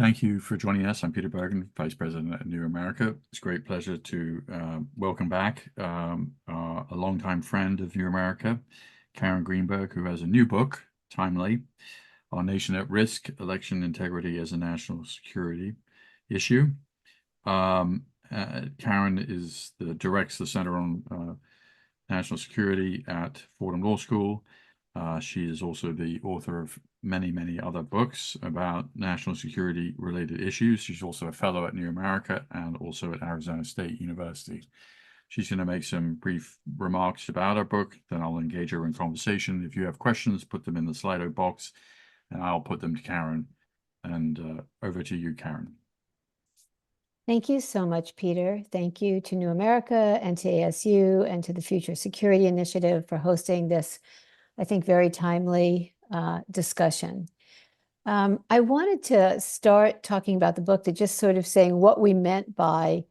Thank you for joining us. I'm Peter Bergen, Vice President at New America. It's a great pleasure to welcome back a longtime friend of New America, Karen Greenberg, who has a new book, timely, Our Nation at Risk, Election Integrity as a National Security Issue. Karen directs the Center on National Security at Fordham Law School. She is also the author of many, many other books about national security related issues. She's also a fellow at New America and also at Arizona State University. She's going to make some brief remarks about her book, then I'll engage her in conversation. If you have questions, put them in the Slido box and I'll put them to Karen. And over to you, Karen. Thank you so much, Peter. Thank you to New America and to ASU and to the Future Security Initiative for hosting this, I think, very timely discussion. I wanted to start talking about the book to just sort of saying what we meant by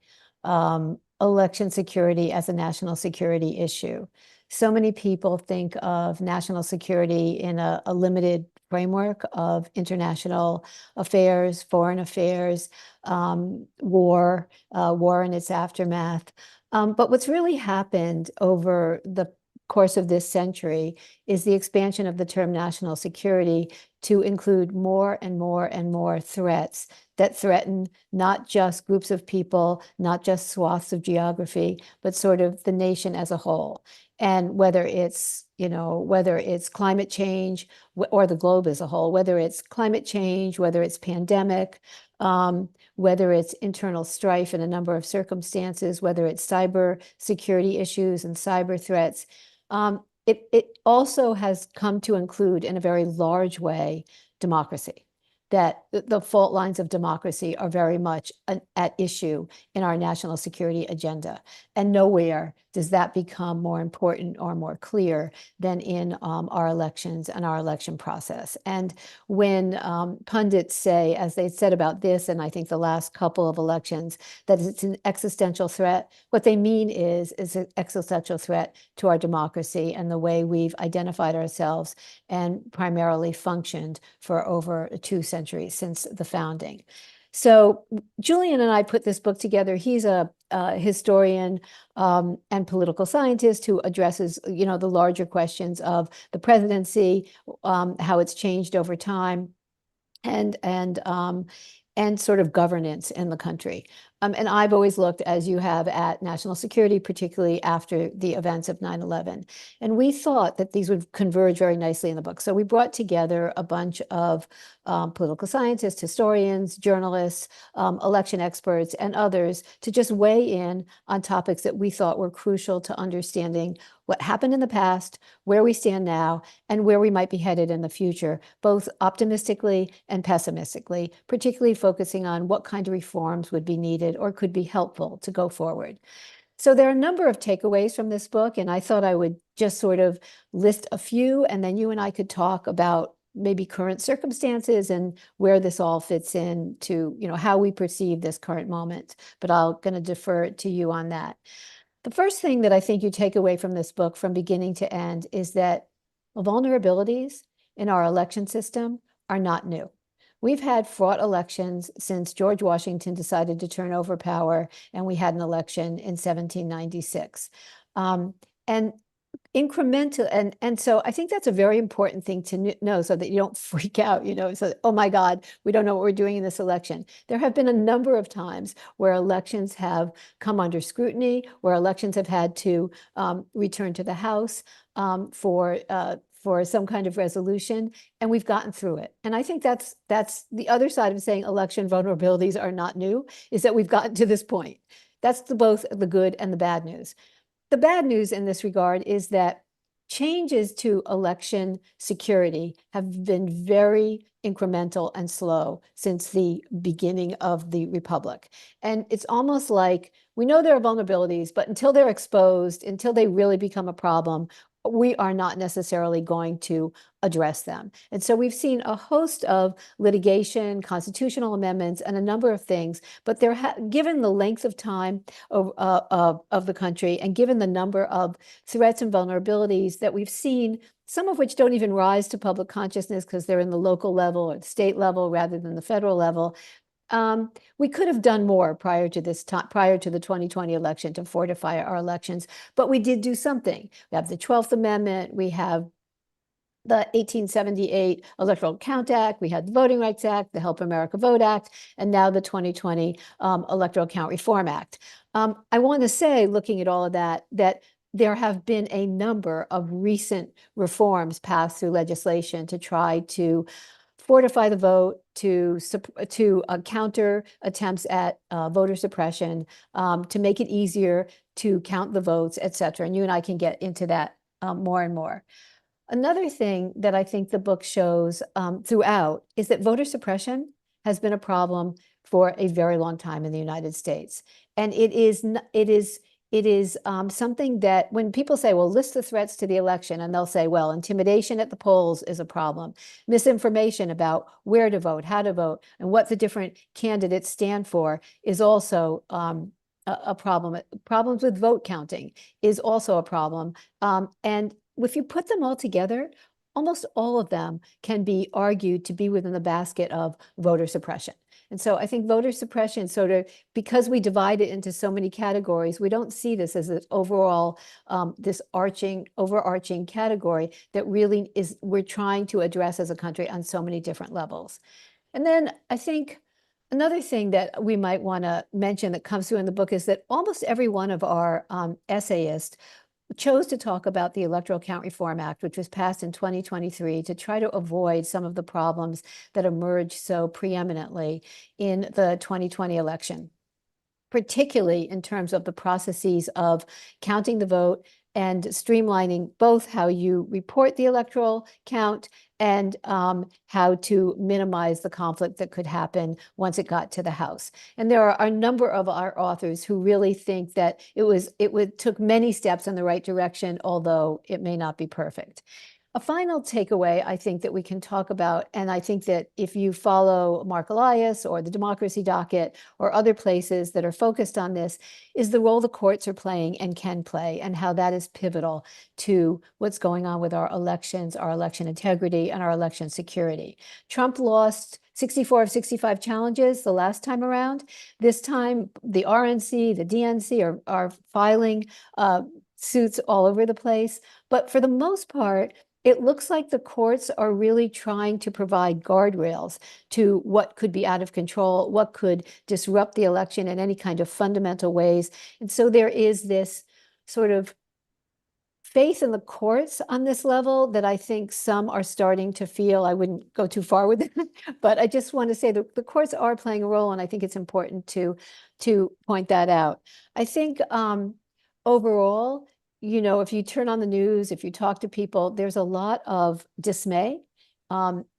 election security as a national security issue. So many people think of national security in a limited framework of international affairs, foreign affairs, war and its aftermath. But what's really happened over the course of this century is the expansion of the term national security to include more and more and more threats that threaten not just groups of people, not just swaths of geography, but sort of the nation as a whole. And whether it's climate change or the globe as a whole, whether it's climate change, whether it's pandemic, whether it's internal strife in a number of circumstances, whether it's cyber security issues and cyber threats, it also has come to include in a very large way democracy, that the fault lines of democracy are very much at issue in our national security agenda. And nowhere does that become more important or more clear than in our elections and our election process. And when pundits say, as they said about this, and I think the last couple of elections, that it's an existential threat, what they mean is an existential threat to our democracy and the way we've identified ourselves and primarily functioned for over 2 centuries since the founding. So Julian and I put this book together. He's a historian and political scientist who addresses, the larger questions of the presidency, how it's changed over time, and sort of governance in the country. And I've always looked, as you have, at national security, particularly after the events of 9/11. And we thought that these would converge very nicely in the book. So we brought together a bunch of political scientists, historians, journalists, election experts, and others to just weigh in on topics that we thought were crucial to understanding what happened in the past, where we stand now, and where we might be headed in the future, both optimistically and pessimistically, particularly focusing on what kind of reforms would be needed or could be helpful to go forward. So there are a number of takeaways from this book, and I thought I would just sort of list a few, and then you and I could talk about maybe current circumstances and where this all fits in to, how we perceive this current moment. But I'm going to defer to you on that. The first thing that I think you take away from this book from beginning to end is that vulnerabilities in our election system are not new. We've had fraught elections since George Washington decided to turn over power, and we had an election in 1796. And incremental, and so I think that's a very important thing to know, so that you don't freak out, so, oh my God, we don't know what we're doing in this election. There have been a number of times where elections have come under scrutiny, where elections have had to return to the House for some kind of resolution, and we've gotten through it. And I think that's the other side of saying election vulnerabilities are not new, is that we've gotten to this point. That's both the good and the bad news. The bad news in this regard is that changes to election security have been very incremental and slow since the beginning of the Republic. And it's almost like we know there are vulnerabilities, but until they're exposed, until they really become a problem, we are not necessarily going to address them. And so we've seen a host of litigation, constitutional amendments, and a number of things, but given the length of time of the country and given the number of threats and vulnerabilities that we've seen, some of which don't even rise to public consciousness because they're in the local level or the state level rather than the federal level. We could have done more prior to this time, prior to the 2020 election, to fortify our elections, but we did do something. We have the 12th Amendment, we have the 1878 Electoral Count Act, we had the Voting Rights Act, the Help America Vote Act, and now the 2020 Electoral Count Reform Act. I want to say, looking at all of that, that there have been a number of recent reforms passed through legislation to try to fortify the vote, to counter attempts at voter suppression, to make it easier to count the votes, et cetera. And you and I can get into that more and more. Another thing that I think the book shows throughout is that voter suppression has been a problem for a very long time in the United States. And it is something that when people say, well, list the threats to the election, and they'll say, well, intimidation at the polls is a problem. Misinformation about where to vote, how to vote, and what the different candidates stand for is also a problem. Problems with vote counting is also a problem. And if you put them all together, almost all of them can be argued to be within the basket of voter suppression. And so I think voter suppression sort of, because we divide it into so many categories, we don't see this as an overall, this overarching category that really is, we're trying to address as a country on so many different levels. And then I think another thing that we might want to mention that comes through in the book is that almost every one of our essayists chose to talk about the Electoral Count Reform Act, which was passed in 2023 to try to avoid some of the problems that emerged so preeminently in the 2020 election, particularly in terms of the processes of counting the vote and streamlining both how you report the electoral count and how to minimize the conflict that could happen once it got to the House. And there are a number of our authors who really think that it took many steps in the right direction, although it may not be perfect. A final takeaway I think that we can talk about, and I think that if you follow Mark Elias or the Democracy Docket or other places that are focused on this, is the role the courts are playing and can play, and how that is pivotal to what's going on with our elections, our election integrity, and our election security. Trump lost 64 of 65 challenges the last time around. This time, the RNC, the DNC are filing suits all over the place. But for the most part, it looks like the courts are really trying to provide guardrails to what could be out of control, what could disrupt the election in any kind of fundamental ways. And so there is this sort of faith in the courts on this level that I think some are starting to feel. I wouldn't go too far with it, but I just want to say that the courts are playing a role, and I think it's important to point that out. I think overall, you know, if you turn on the news, if you talk to people, there's a lot of dismay,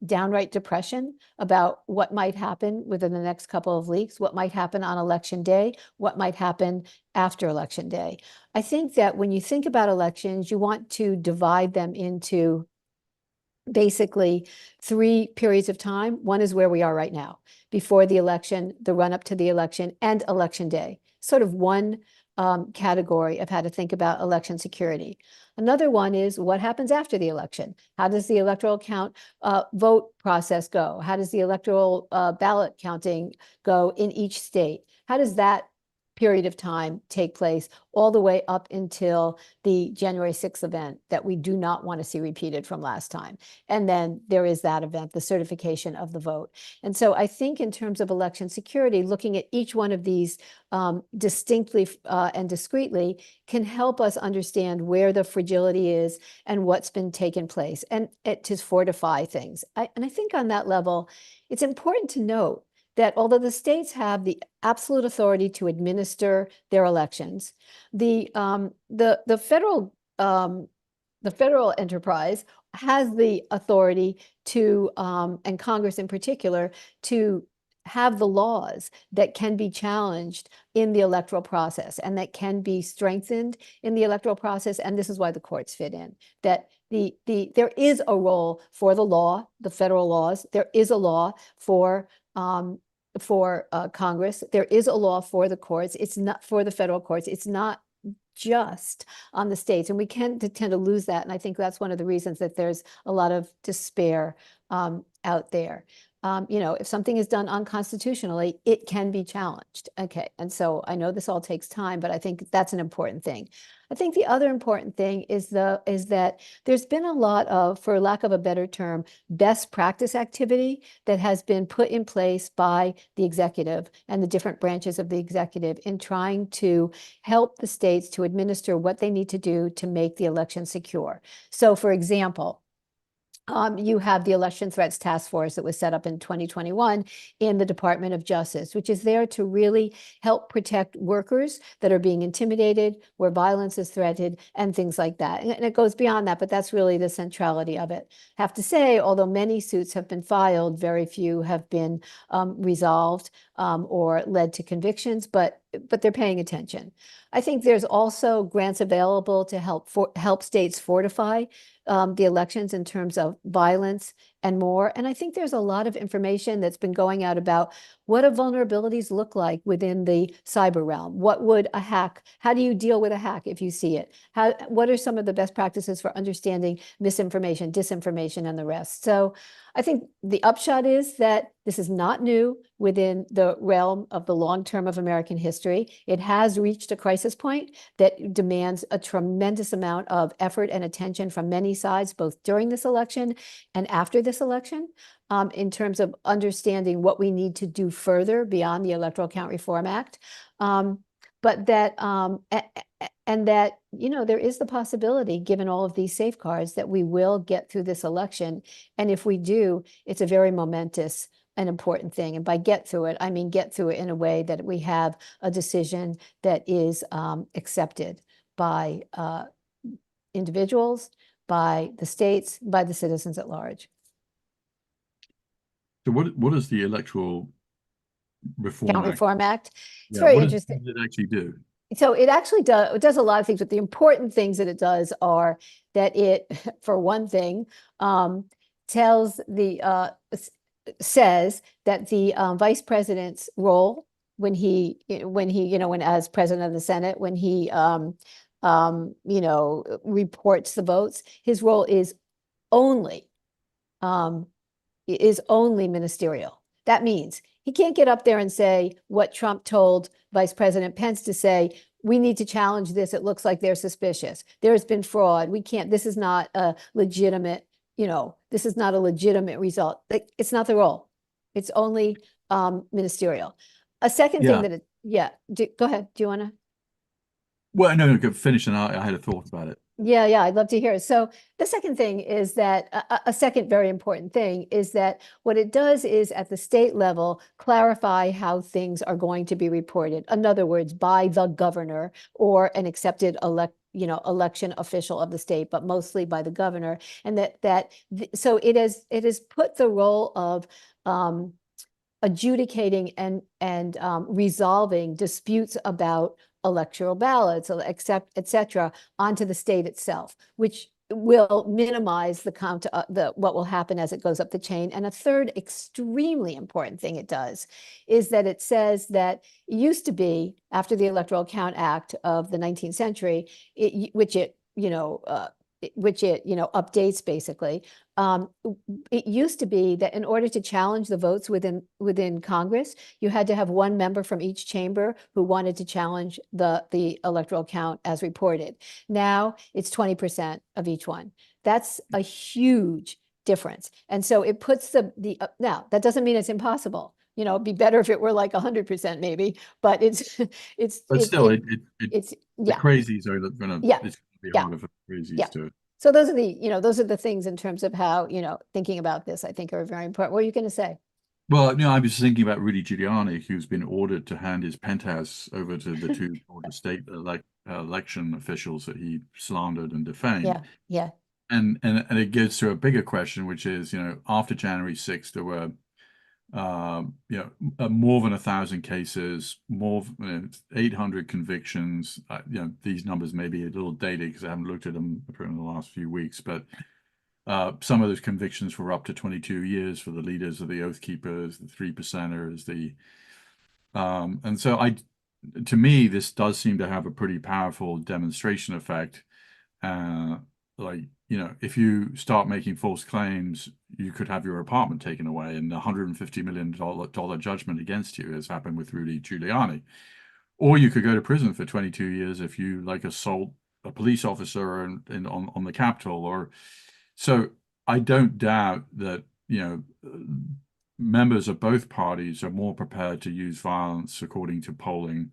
downright depression about what might happen within the next couple of weeks, what might happen on election day, what might happen after election day. I think that when you think about elections, you want to divide them into basically 3 periods of time. One is where we are right now, before the election, the run up to the election, and election day. Sort of one category of how to think about election security. Another one is what happens after the election. How does the electoral count vote process go? How does the electoral ballot counting go in each state? How does that period of time take place all the way up until the January 6th event that we do not want to see repeated from last time? And then there is that event, the certification of the vote. And so I think in terms of election security, looking at each one of these distinctly and discreetly can help us understand where the fragility is and what's been taken place, and to fortify things. And I think on that level, it's important to note that although the states have the absolute authority to administer their elections, the federal enterprise has the authority to, and Congress in particular, to have the laws that can be challenged in the electoral process and that can be strengthened in the electoral process. And this is why the courts fit in, that there is a role for the law, the federal laws. There is a law for Congress. There is a law for the courts. It's not for the federal courts. It's not just on the states. And we can tend to lose that. And I think that's one of the reasons that there's a lot of despair out there. If something is done unconstitutionally, it can be challenged. Okay. And so I know this all takes time, but I think that's an important thing. I think the other important thing is that there's been a lot of, for lack of a better term, best practice activity that has been put in place by the executive and the different branches of the executive in trying to help the states to administer what they need to do to make the election secure. So, for example, you have the Election Threats Task Force that was set up in 2021 in the Department of Justice, which is there to really help protect workers that are being intimidated, where violence is threatened, and things like that. And it goes beyond that, but that's really the centrality of it. I have to say, although many suits have been filed, very few have been resolved or led to convictions, but they're paying attention. I think there's also grants available to help states fortify the elections in terms of violence and more. And I think there's a lot of information that's been going out about what do vulnerabilities look like within the cyber realm? What would a hack, how do you deal with a hack if you see it? What are some of the best practices for understanding misinformation, disinformation, and the rest? So I think the upshot is that this is not new within the realm of the long term of American history. It has reached a crisis point that demands a tremendous amount of effort and attention from many sides, both during this election and after this election, in terms of understanding what we need to do further beyond the Electoral Count Reform Act. But that, and that, there is the possibility, given all of these safeguards, that we will get through this election. And if we do, it's a very momentous and important thing. And by get through it, I mean get through it in a way that we have a decision that is accepted by individuals, by the states, by the citizens at large. So what is the Electoral Reform Count Act? Reform Act. It's Yeah, very what interesting. does it actually do? So it actually does a lot of things, but the important things that it does are that it, for one thing, tells the says that the vice president's role when as president of the Senate, when he reports the votes, his role only is only ministerial. That means he can't get up there and say what Trump told Vice President Pence to say. We need to challenge this. It looks like they're suspicious. There's been fraud. We can't, this is not a legitimate, this is not a legitimate result. It's not the role. It's only ministerial. A second thing that go ahead. Do you want to? Well, no, go finish, and I had a thought about it. Yeah, I'd love to hear it. So the second thing is that a second very important thing is that what it does is at the state level clarify how things are going to be reported. In other words, by the governor or an accepted election official of the state, but mostly by the governor. And so it has put the role of adjudicating and resolving disputes about electoral ballots, et cetera, onto the state itself, which will minimize what will happen as it goes up the chain. And a third extremely important thing it does is that it says that it used to be, after the Electoral Count Act of the 19th century, which it updates basically. It used to be that in order to challenge the votes within Congress, you had to have one member from each chamber who wanted to challenge the electoral count as reported. Now it's 20% of each one. That's a huge difference. And so it puts now that doesn't mean it's impossible. It'd be better if it were like 100% maybe, but But still, the crazies are it's going to be harder for the crazies to. So those are the things in terms of how, thinking about this, I think are very important. What are you going to say? Well, I was thinking about Rudy Giuliani, who's been ordered to hand his penthouse over to the two Georgia state election officials that he slandered and defamed. Yeah. And it gets to a bigger question, which is, after January 6th, there were more than 1,000 cases, 800 convictions. These numbers may be a little dated because I haven't looked at them in the last few weeks, but some of those convictions were up to 22 years for the leaders of the Oath Keepers, the Three Percenters, and so to me, this does seem to have a pretty powerful demonstration effect. Uh, if you start making false claims, you could have your apartment taken away, and $150 million judgment against you, as happened with Rudy Giuliani. Or you could go to prison for 22 years if you assault a police officer on the Capitol. So I don't doubt that, members of both parties are more prepared to use violence, according to polling,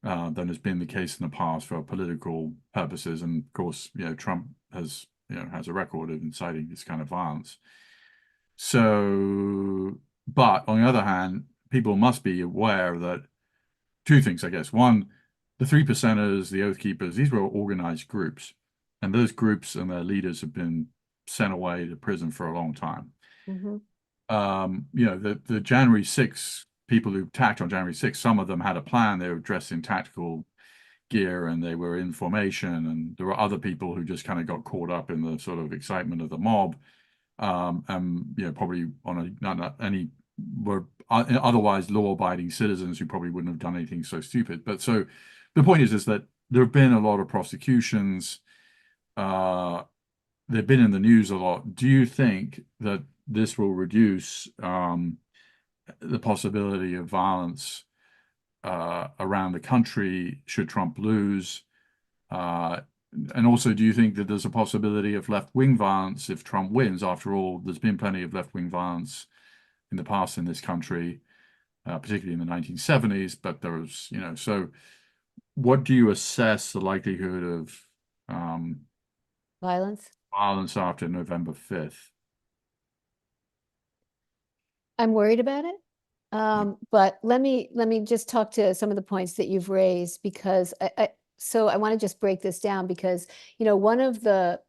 than has been the case in the past for political purposes. And of course, Trump has a record of inciting this kind of violence. So, but on the other hand, people must be aware that two things, I guess. One, the Three Percenters, the Oath Keepers, these were organized groups, and those groups and their leaders have been sent away to prison for a long time. Mhm. The January 6th people who attacked on January 6th, some of them had a plan. They were dressed in tactical gear and they were in formation. And there were other people who just kind of got caught up in the sort of excitement of the mob. And probably not any were otherwise law-abiding citizens who probably wouldn't have done anything so stupid. But so the point is that there have been a lot of prosecutions. They've been in the news a lot. Do you think that this will reduce the possibility of violence around the country should Trump lose? And also, do you think that there's a possibility of left-wing violence if Trump wins? After all, there's been plenty of left-wing violence in the past in this country, particularly in the 1970s, but there was, so what do you assess the likelihood of Violence? violence after November 5th? I'm worried about it. But let me just talk to some of the points that you've raised, because so I want to just break this down, because one of the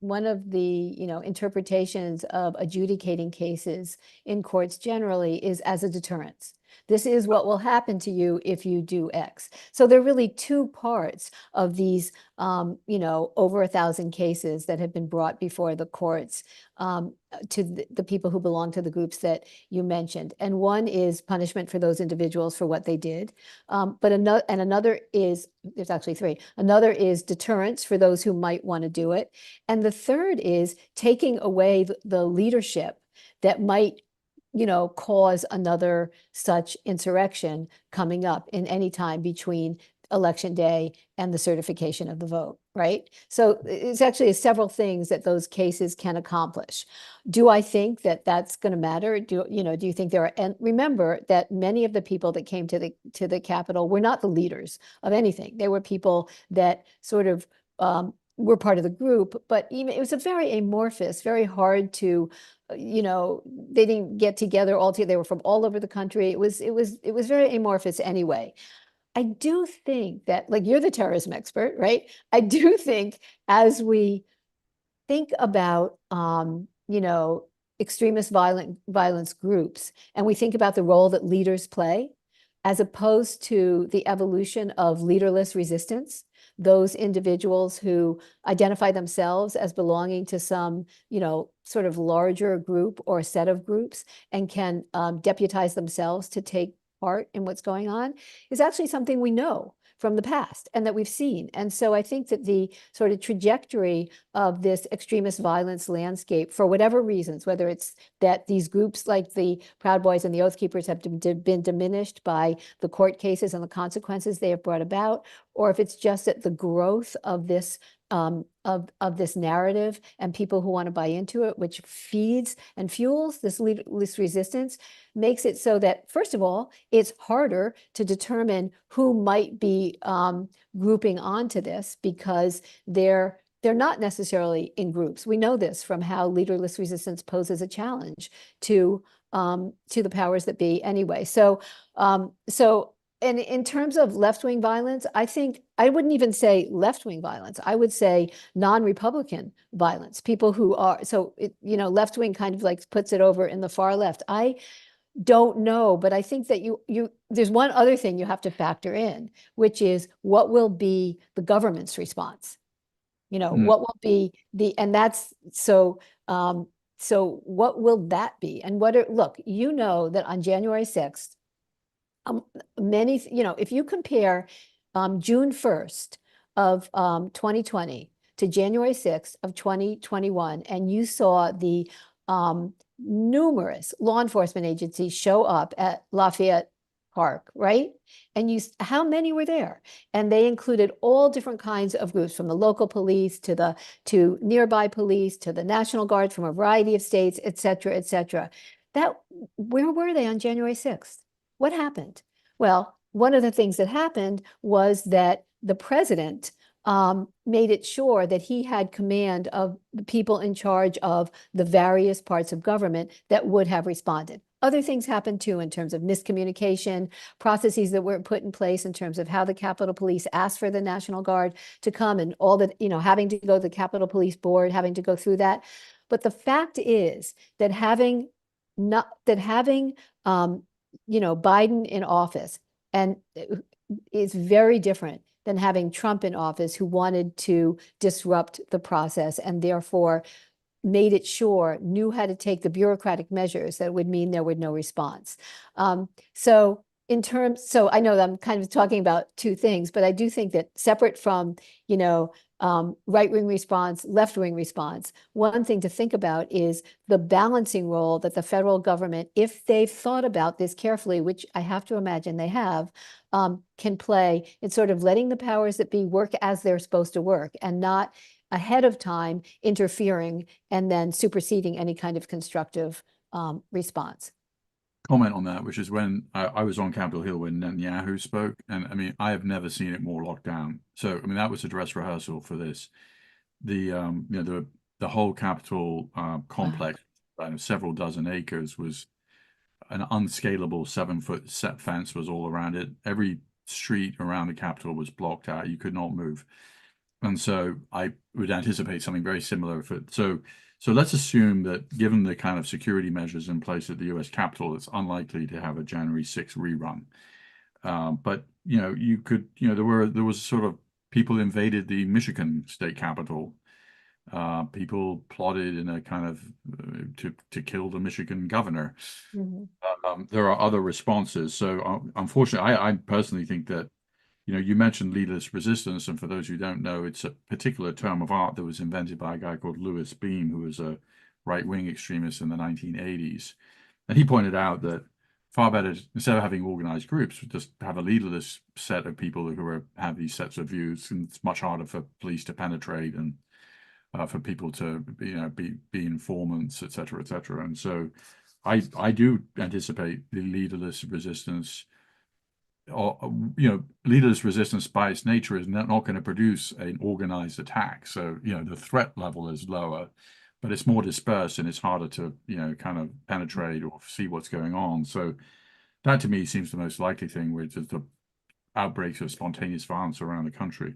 interpretations of adjudicating cases in courts generally is as a deterrence. This is what will happen to you if you do X. So there are really two parts of these, over 1,000 cases that have been brought before the courts to the people who belong to the groups that you mentioned. And one is punishment for those individuals for what they did. But another is, there's actually three. Another is deterrence for those who might want to do it. And the third is taking away the leadership that might cause another such insurrection coming up in any time between election day and the certification of the vote, right? So it's actually several things that those cases can accomplish. Do I think that that's going to matter? Do you think there are, and remember that many of the people that came to the Capitol were not the leaders of anything. They were people that sort of were part of the group, but even it was a very amorphous, very hard to they didn't get together all together. They were from all over the country. It was very amorphous anyway. I do think that, like, you're the terrorism expert, right? I do think as we think about extremist violence groups, and we think about the role that leaders play, as opposed to the evolution of leaderless resistance, those individuals who identify themselves as belonging to some, sort of larger group or set of groups, and can deputize themselves to take part in what's going on, is actually something we know from the past and that we've seen. And so I think that the sort of trajectory of this extremist violence landscape, for whatever reasons, whether it's that these groups like the Proud Boys and the Oath Keepers have been diminished by the court cases and the consequences they have brought about, or if it's just that the growth of this of this narrative and people who want to buy into it, which feeds and fuels this resistance, makes it so that, first of all, it's harder to determine who might be grouping onto this, because they're not necessarily in groups. We know this from how leaderless resistance poses a challenge to the powers that be anyway. So and in terms of left-wing violence, I think I wouldn't even say left-wing violence. I would say non-Republican violence. People who are, so left-wing kind of like puts it over in the far left. don't know, but I think that there's one other thing you have to factor in, which is what will be the government's response? Mm. What will be and that's so what will that be? And look, that on January 6th, um, if you compare June 1st of 2020 to January 6th of 2021, and you saw the numerous law enforcement agencies show up at Lafayette Park, right? And how many were there? And they included all different kinds of groups, from the local police to nearby police to the National Guard from a variety of states, et cetera, et cetera. Where were they on January 6th? What happened? Well, one of the things that happened was that the president made it sure that he had command of the people in charge of the various parts of government that would have responded. Other things happened too, in terms of miscommunication, processes that weren't put in place in terms of how the Capitol Police asked for the National Guard to come, and all that, having to go to the Capitol Police Board, having to go through that. But the fact is that having Biden in office and is very different than having Trump in office, who wanted to disrupt the process and therefore knew how to take the bureaucratic measures that would mean there would no response. So I know that I'm kind of talking about two things, but I do think that separate from, right-wing response, left-wing response, one thing to think about is the balancing role that the federal government, if they've thought about this carefully, which I have to imagine they have, can play in sort of letting the powers that be work as they're supposed to work, and not ahead of time interfering and then superseding any kind of constructive response. Comment on that, which is when I was on Capitol Hill when Netanyahu spoke, and I mean, I have never seen it more locked down. So I mean, that was a dress rehearsal for this. The whole Capitol complex, several dozen acres, was an unscalable 7-foot set fence was all around it. Every street around the Capitol was blocked out. You could not move. And so I would anticipate something very similar. So let's assume that given the kind of security measures in place at the U.S. Capitol, it's unlikely to have a January 6th rerun. But there was sort of people invaded the Michigan state capitol. People plotted in a kind of to kill the Michigan governor. Mhm. There are other responses. So unfortunately, I personally think that you mentioned leaderless resistance, and for those who don't know, it's a particular term of art that was invented by a guy called Louis Beam, who was a right-wing extremist in the 1980s. And he pointed out that far better, instead of having organized groups, just have a leaderless set of people who have these sets of views, and it's much harder for police to penetrate and for people to be informants, et cetera, et cetera. And so I do anticipate the leaderless resistance, or leaderless resistance by its nature is not going to produce an organized attack. So the threat level is lower, but it's more dispersed and it's harder to kind of penetrate or see what's going on. So that to me seems the most likely thing, which is the outbreaks of spontaneous violence around the country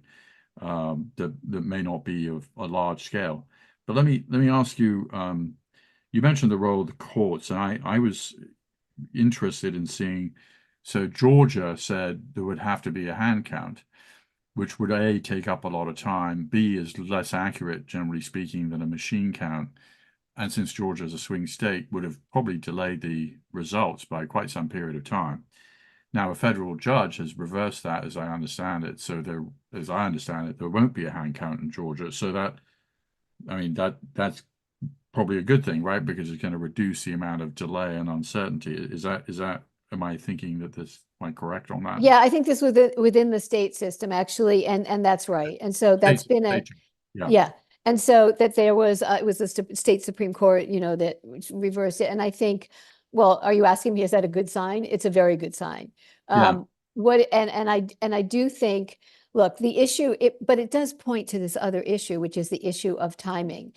that may not be of a large scale. But let me ask you. You mentioned the role of the courts, and I was interested in seeing. So Georgia said there would have to be a hand count, which would A, take up a lot of time, B, is less accurate, generally speaking, than a machine count. And since Georgia is a swing state, would have probably delayed the results by quite some period of time. Now, a federal judge has reversed that, as I understand it. So as I understand it, there won't be a hand count in Georgia. So that's probably a good thing, right? Because it's going to reduce the amount of delay and uncertainty. Am I thinking that am I correct on that? Yeah, I think this was within the state system, actually, and that's right. And so that's been Yeah. yeah. And so that there was it was the state Supreme Court, that reversed it. And I think, well, are you asking me, is that a good sign? It's a very good sign. Yeah. And I do think, look, but it does point to this other issue, which is the issue of timing.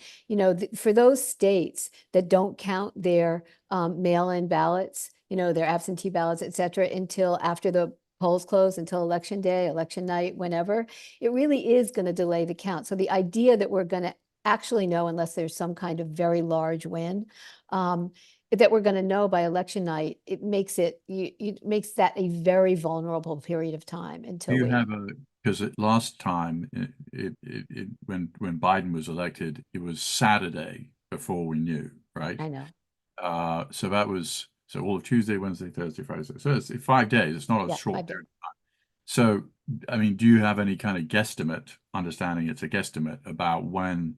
For those states that don't count their mail-in ballots, their absentee ballots, et cetera, until after the polls close, until election day, election night, whenever, it really is going to delay the count. So the idea that we're going to actually know, unless there's some kind of very large win, that we're going to know by election night, it makes it makes that a very vulnerable period of time Do until you we, have a, because last time when Biden was elected, it was Saturday before we knew, right? I know. So that was so all of Tuesday, Wednesday, Thursday, Friday. So it's 5 days. It's not a Yeah, short 5 days. period. So, I mean, do you have any kind of guesstimate, understanding it's a guesstimate about when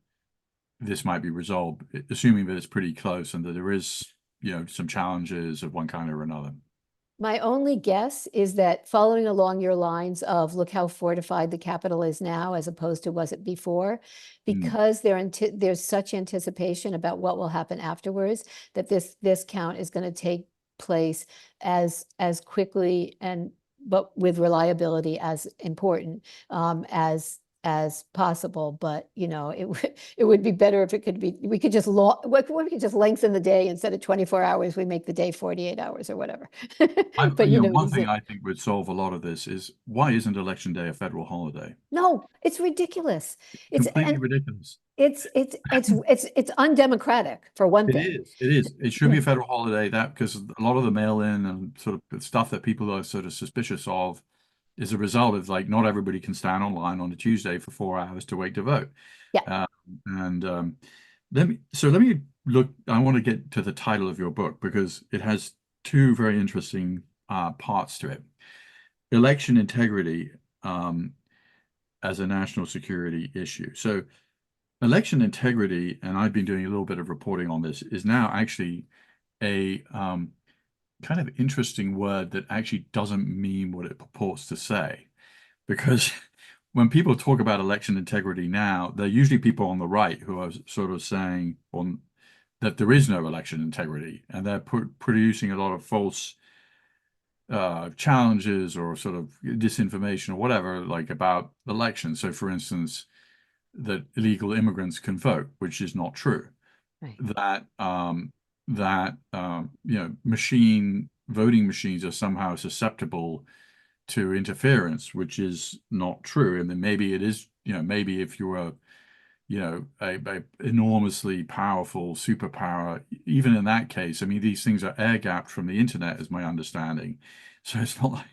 this might be resolved, assuming that it's pretty close and that there is, some challenges of one kind or another? My only guess is that following along your lines of look how fortified the Capitol is now as opposed to was it before, Hmm. because there's such anticipation about what will happen afterwards, that this count is going to take place as quickly and but with reliability as important as possible. But it would be better if it could be, we could just we could just lengthen the day. Instead of 24 hours, we make the day 48 hours or whatever. But One thing I think would solve a lot of this is why isn't Election Day a federal holiday? no, it's ridiculous. It's Completely and ridiculous. it's undemocratic for one It thing. is. It is. It should be Yeah, a federal holiday. That because a lot of the mail-in and sort of stuff that people are sort of suspicious of is a result of like not everybody can stand online on a Tuesday for 4 hours to wait to vote. yeah. Uh, and let me look. I want to get to the title of your book because it has two very interesting parts to it. Election integrity as a national security issue. So election integrity, and I've been doing a little bit of reporting on this, is now actually a kind of interesting word that actually doesn't mean what it purports to say. Because when people talk about election integrity now, they're usually people on the right who are sort of saying that there is no election integrity, and they're producing a lot of false challenges or sort of disinformation or whatever, like about elections. So, for instance, that illegal immigrants can vote, which is not true. Right. That machine voting machines are somehow susceptible to interference, which is not true. And then maybe it is, maybe if you're a enormously powerful superpower, even in that case, I mean, these things are air gapped from the internet, is my understanding. So it's not like,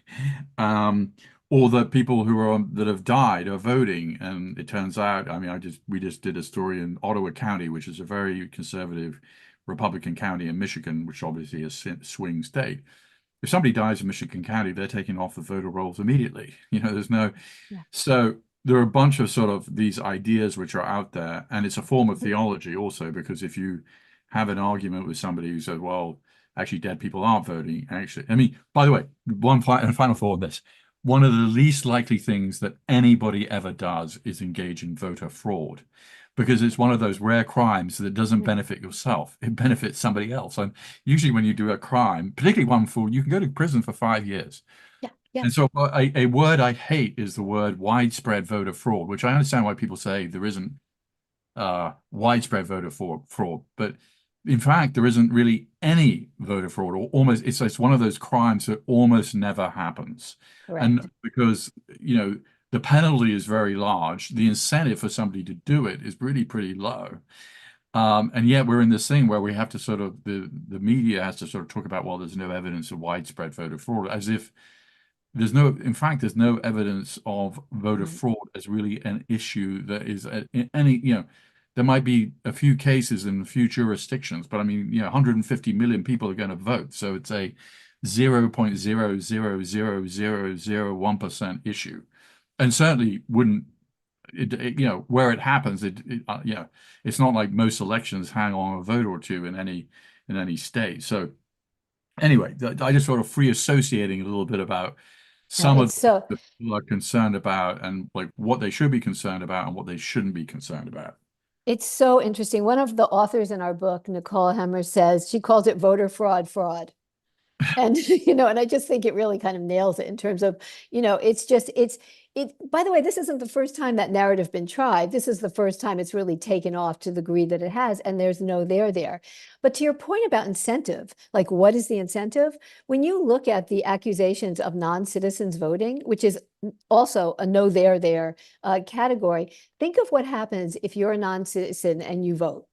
or that people that have died are voting, and it turns out, I mean, we just did a story in Ottawa County, which is a very conservative Republican county in Michigan, which obviously is a swing state. If somebody dies in Michigan County, they're taken off the voter rolls immediately. There's no, Yeah. so there are a bunch of sort of these ideas which are out there, and it's a form of theology also, because if you have an argument with somebody who says, well, actually dead people aren't voting, actually, I mean, by the way, one final thought on this. One of the least likely things that anybody ever does is engage in voter fraud, because it's one of those rare crimes that doesn't Yeah. benefit yourself. It benefits somebody else. And usually when you do a crime, particularly one for, you can go to prison for 5 years. Yeah. Yeah. And so a word I hate is the word widespread voter fraud, which I understand why people say there isn't widespread voter fraud, but in fact, there isn't really any voter fraud, or almost, it's one of those crimes that almost never happens. Correct. And because, the penalty is very large, the incentive for somebody to do it is really pretty low. And yet we're in this thing where we have to sort of, the media has to sort of talk about, well, there's no evidence of widespread voter fraud, as if in fact, there's no evidence of voter Right. fraud as really an issue that is in any, there might be a few cases in a few jurisdictions, but I mean, 150 million people are going to vote. So it's a 0.0000001% issue. And certainly wouldn't, where it happens, it's not like most elections hang on a vote or two in any state. So anyway, I just sort of free associating a little bit about No, some of it's so the people are concerned about and like what they should be concerned about and what they shouldn't be concerned about. it's so interesting. One of the authors in our book, Nicole Hemmer, says she calls it voter fraud. And and I just think it really kind of nails it in terms of, it's just by the way, this isn't the first time that narrative been tried. This is the first time it's really taken off to the degree that it has, and there's no there. But to your point about incentive, like what is the incentive? When you look at the accusations of non-citizens voting, which is also a no there category, think of what happens if you're a non-citizen and you vote.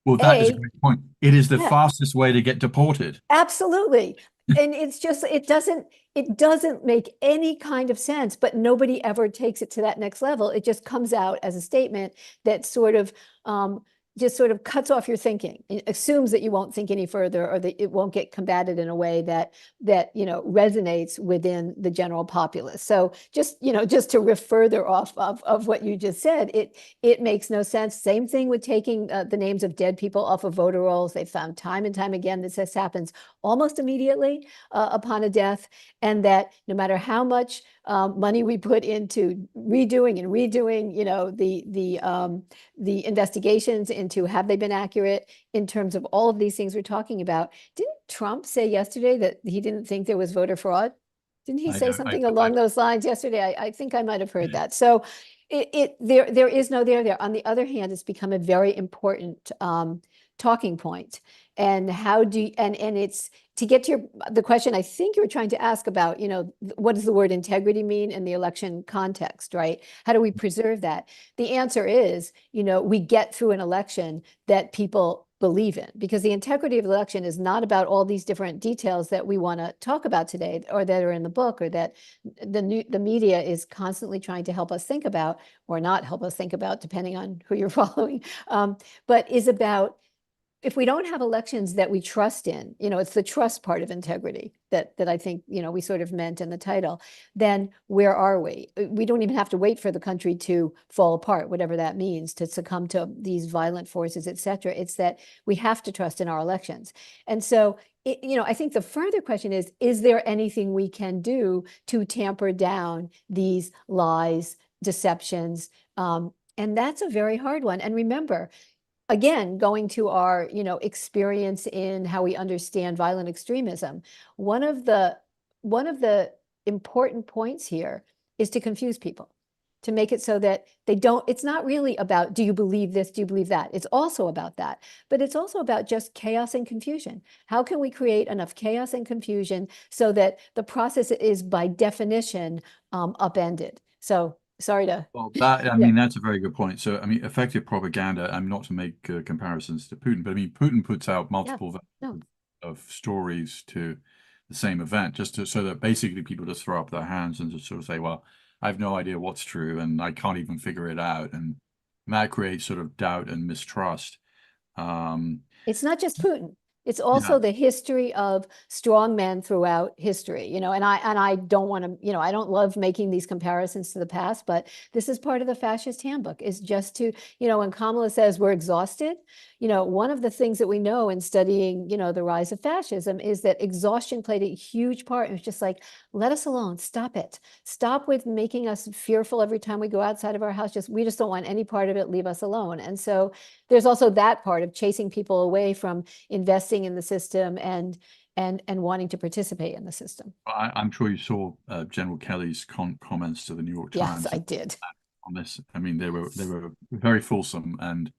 Well, that is a A, great point. It is the yeah, fastest way to get deported. absolutely. And it's just, it doesn't make any kind of sense, but nobody ever takes it to that next level. It just comes out as a statement that just sort of cuts off your thinking. It assumes that you won't think any further, or that it won't get combated in a way that resonates within the general populace. So just to riff further off of what you just said, it makes no sense. Same thing with taking the names of dead people off of voter rolls. They found time and time again that this happens almost immediately upon a death, and that no matter how much money we put into redoing, the investigations into have they been accurate in terms of all of these things we're talking about. Didn't Trump say yesterday that he didn't think there was voter fraud? Didn't he I say don't, something along those lines yesterday? I think I might have heard that. So there is no there. On the other hand, it's become a very important talking point. And how do you, and it's to get to the question I think you were trying to ask about, what does the word integrity mean in the election context, right? How do we preserve that? The answer is, we get through an election that people believe in, because the integrity of the election is not about all these different details that we want to talk about today, or that are in the book, or that the media is constantly trying to help us think about, or not help us think about, depending on who you're following, but is about, if we don't have elections that we trust in, it's the trust part of integrity that I think, we sort of meant in the title, then where are we? We don't even have to wait for the country to fall apart, whatever that means, to succumb to these violent forces, et cetera. It's that we have to trust in our elections. And so, I think the further question is there anything we can do to tamper down these lies, deceptions? And that's a very hard one. And remember, again, going to our, experience in how we understand violent extremism, one of the important points here is to confuse people, to make it so that they don't, it's not really about, do you believe this? Do you believe that? It's also about that, but it's also about just chaos and confusion. How can we create enough chaos and confusion so that the process is by definition upended? So sorry to, well, yeah, that's a very good point. So, I mean, effective propaganda, I'm not to make comparisons to Putin, but I mean, Putin puts out yeah, multiple no. of stories to the same event, so that basically people just throw up their hands and just sort of say, well, I have no idea what's true and I can't even figure it out. And that creates sort of doubt and mistrust. Um, It's not just Putin. It's yeah. also the history of strong men throughout history, and I don't want to, I don't love making these comparisons to the past, but this is part of the fascist handbook, is just to, when Kamala says we're exhausted, one of the things that we know in studying, the rise of fascism is that exhaustion played a huge part. It was just like, let us alone, stop it. Stop with making us fearful every time we go outside of our house. We just don't want any part of it. Leave us alone. And so there's also that part of chasing people away from investing in the system and wanting to participate in the system. I'm sure you saw General Kelly's comments to the New York Yes, Times I did. on this. I mean, they were very fulsome, and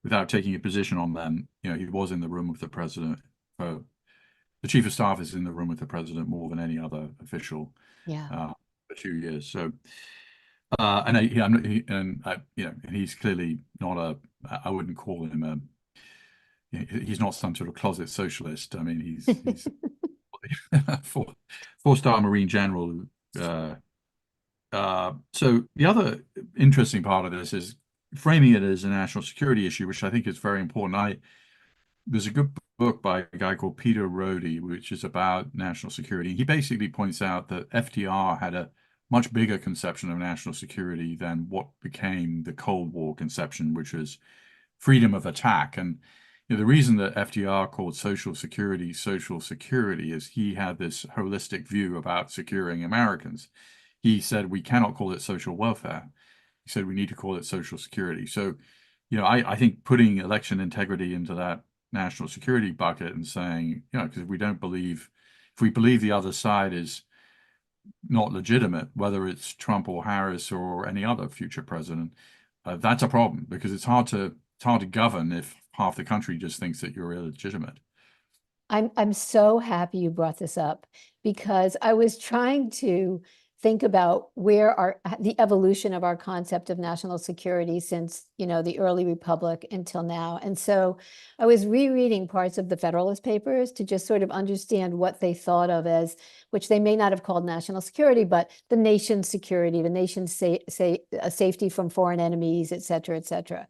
without taking a position on them, he was in the room with the president. The chief of staff is in the room with the president more than any other official Yeah. for 2 years. So, and I, he, I'm, he, and I, and he's clearly not I wouldn't call him he's not some sort of closet socialist. I mean, he's four-star Marine general. Uh, so the other interesting part of this is framing it as a national security issue, which I think is very important. There's a good book by a guy called Peter Rody, which is about national security. He basically points out that FDR had a much bigger conception of national security than what became the Cold War conception, which was freedom of attack. And the reason that FDR called social security is he had this holistic view about securing Americans. He said we cannot call it social welfare. He said we need to call it social security. So, I think putting election integrity into that national security bucket and saying, because if we believe the other side is not legitimate, whether it's Trump or Harris or any other future president, that's a problem, because it's hard to govern if half the country just thinks that you're illegitimate. I'm so happy you brought this up, because I was trying to think about the evolution of our concept of national security since, the early republic until now. And so I was rereading parts of the Federalist Papers to just sort of understand what they thought of as, which they may not have called national security, but the nation's security, the nation's safety from foreign enemies, et cetera, et cetera.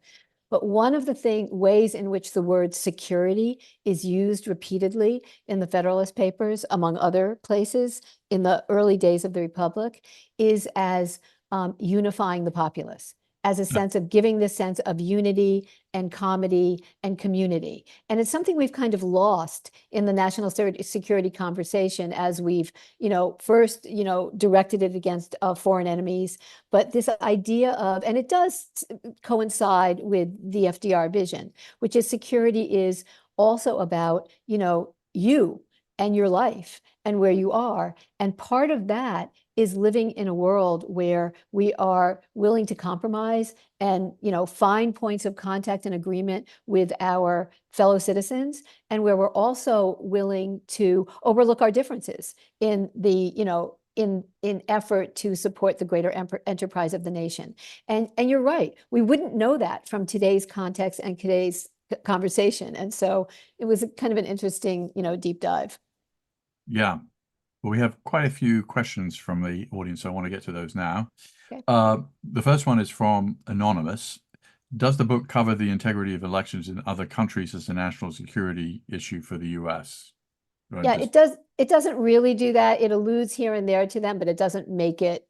But one of the ways in which the word security is used repeatedly in the Federalist Papers, among other places in the early days of the Republic, is as unifying the populace, as a sense of giving this sense of unity and comity and community. And it's something we've kind of lost in the national security conversation as we've, first, directed it against foreign enemies. But this idea of, and it does coincide with the FDR vision, which is security is also about, you and your life and where you are. And part of that is living in a world where we are willing to compromise and, find points of contact and agreement with our fellow citizens, and where we're also willing to overlook our differences in the, in effort to support the greater enterprise of the nation. And you're right, we wouldn't know that from today's context and today's conversation. And so it was kind of an interesting, deep dive. Yeah. Well, we have quite a few questions from the audience. So I want to get to those now. Okay. The first one is from Anonymous. Does the book cover the integrity of elections in other countries as a national security issue for the US? Yeah, it does. It doesn't really do that. It alludes here and there to them, but it doesn't make it,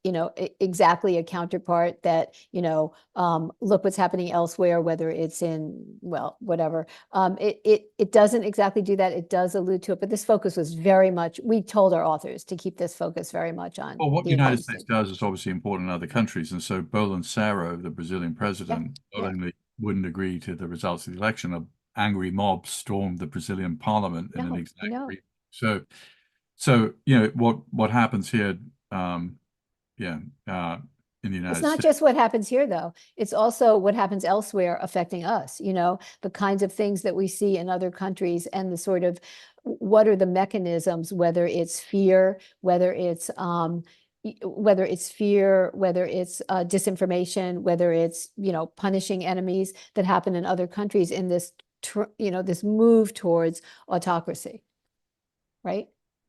exactly a counterpart that, look what's happening elsewhere, whether it's in, well, whatever. It doesn't exactly do that. It does allude to it, but this focus was very much, we told our authors to keep this focus very much on Well, what the the United United States States. does is obviously important in other countries. And so Bolsonaro, the Brazilian Yeah, president, not yeah. only wouldn't agree to the results of the election, an angry mob stormed the Brazilian parliament in an No, I exact know. re- So, what happens here, um, yeah, in the It's United not States. just what happens here, though. It's also what happens elsewhere affecting us, the kinds of things that we see in other countries and the sort of what are the mechanisms, whether it's fear, whether it's disinformation, whether it's, punishing enemies that happen in other countries in this, this move towards autocracy, right?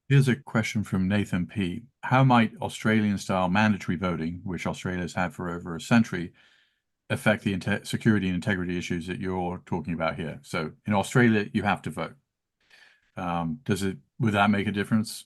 Here's a question from Nathan P. How might Australian-style mandatory voting, which Australia's had for over a century, affect the security and integrity issues that you're talking about here? So in Australia, you have to vote. Would that make a difference?